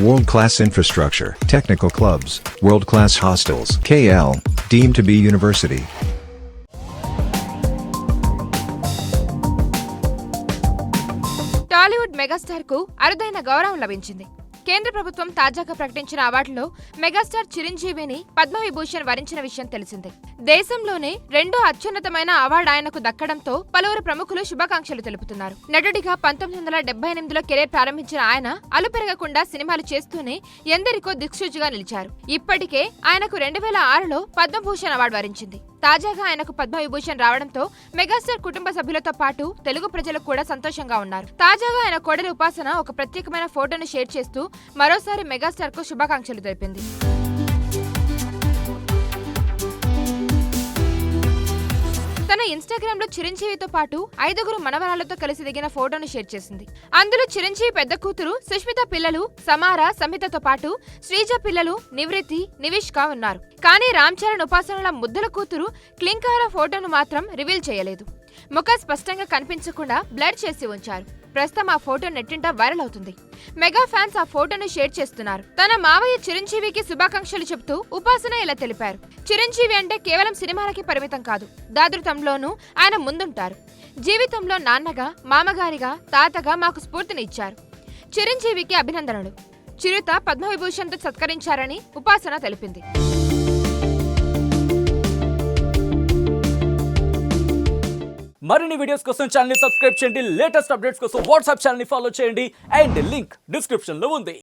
World-class infrastructure, technical clubs, world-class hostels. KL, deemed to be university. Tollywood megastar కు అరుదైన గౌరవం లభించింది. కేంద్ర ప్రభుత్వం తాజాగా ప్రకటించిన అవార్డులో మెగాస్టార్ చిరంజీవిని పద్మవిభూషణ్ వరించిన విషయం తెలిసిందే. దేశంలోనే రెండో అత్యున్నతమైన అవార్డు ఆయనకు దక్కడంతో పలువురు ప్రముఖులు శుభాకాంక్షలు తెలుపుతున్నారు. నటుడిగా 1978లో కెరీర్ ప్రారంభించిన ఆయన అలుపెరగకుండా సినిమాలు చేస్తూనే ఎందరికో దిక్సూచిగా నిలిచారు. ఇప్పటికే ఆయనకు 2006లో పద్మభూషణ్ అవార్డు వరించింది. తాజాగా ఆయనకు పద్మవిభూషణ్ రావడంతో మెగాస్టార్ కుటుంబ సభ్యులతో పాటు తెలుగు ప్రజలు కూడా సంతోషంగా ఉన్నారు. తాజాగా ఆయన కోడలి ఉపాసన ఒక ప్రత్యేకమైన ఫోటోను షేర్ చేస్తూ మరోసారి మెగాస్టార్ కు శుభాకాంక్షలు తెలిపింది. తన ఇన్స్టాగ్రామ్ లో చిరంజీవితో పాటు 5గురు మనవరాలతో కలిసి దిగిన ఫోటోను షేర్ చేసింది. అందులో చిరంజీవి పెద్ద కూతురు సుష్మిత పిల్లలు సమార, సంహితతో పాటు శ్రీజ పిల్లలు నివృత్తి, నివిష్క ఉన్నారు. కానీ రామ్ చరణ్ ఉపాసనల ముద్దుల కూతురు క్లింకార ఫోటోను మాత్రం రివీల్ చేయలేదు. ముఖం స్పష్టంగా కనిపించకుండా బ్లర్ చేసి ఉంచారు. ప్రస్తుతం ఆ ఫోటో నెట్టింట వైరల్ అవుతుంది. మెగా ఫ్యాన్స్ ఆ ఫోటోను షేర్ చేస్తున్నారు. తన మావయ్య చిరంజీవికి శుభాకాంక్షలు చెబుతూ ఉపాసన ఇలా తెలిపారు. చిరంజీవి అంటే కేవలం సినిమాలకి పరిమితం కాదు, దాతృత్వంలోనూ ఆయన ముందుంటారు. జీవితంలో నాన్నగా, మామగారిగా, తాతగా మాకు స్ఫూర్తిని ఇచ్చారు. చిరంజీవికి అభినందనలు. చిరుత పద్మవిభూషణ్తో సత్కరించారని ఉపాసన తెలిపింది. మరిన్ని వీడియోస్ కోసం ఛానల్ ని సబ్స్క్రైబ్ చేయండి. లేటెస్ట్ అప్డేట్స్ కోసం వాట్సాప్ ఛానల్ ని ఫాలో చేయండి. అండ్ లింక్ డిస్క్రిప్షన్ లో ఉంది.